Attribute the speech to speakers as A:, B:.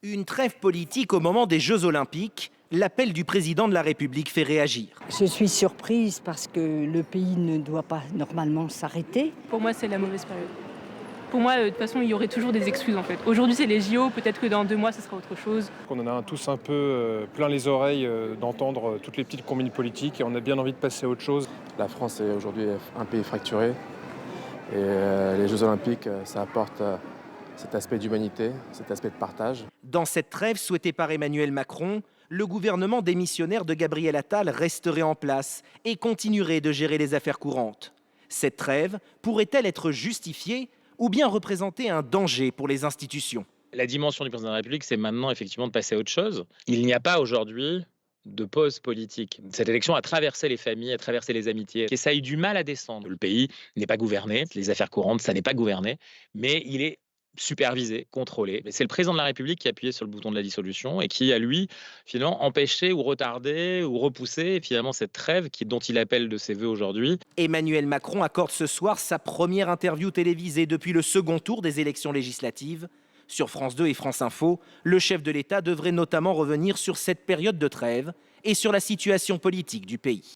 A: Une trêve politique au moment des Jeux Olympiques, l'appel du président de la République fait réagir.
B: Je suis surprise parce que le pays ne doit pas normalement s'arrêter.
C: Pour moi, c'est la mauvaise période. Pour moi, de toute façon, il y aurait toujours des excuses en fait. Aujourd'hui, c'est les JO, peut-être que dans 2 mois, ce sera autre chose.
D: On en a tous un peu plein les oreilles d'entendre toutes les petites combines politiques et on a bien envie de passer à autre chose.
E: La France est aujourd'hui un pays fracturé et les Jeux Olympiques, ça apporte cet aspect d'humanité, cet aspect de partage.
A: Dans cette trêve souhaitée par Emmanuel Macron, le gouvernement démissionnaire de Gabriel Attal resterait en place et continuerait de gérer les affaires courantes. Cette trêve pourrait-elle être justifiée ou bien représenter un danger pour les institutions?
F: La dimension du président de la République, c'est maintenant effectivement de passer à autre chose. Il n'y a pas aujourd'hui de pause politique. Cette élection a traversé les familles, a traversé les amitiés, et ça a eu du mal à descendre. Le pays n'est pas gouverné, les affaires courantes, ça n'est pas gouverné, mais il est supervisé, contrôlé. C'est le président de la République qui a appuyé sur le bouton de la dissolution et qui a, lui, finalement, empêché ou retardé ou repoussé finalement cette trêve dont il appelle de ses voeux aujourd'hui.
A: Emmanuel Macron accorde ce soir sa première interview télévisée depuis le second tour des élections législatives. Sur France 2 et France Info, le chef de l'État devrait notamment revenir sur cette période de trêve et sur la situation politique du pays.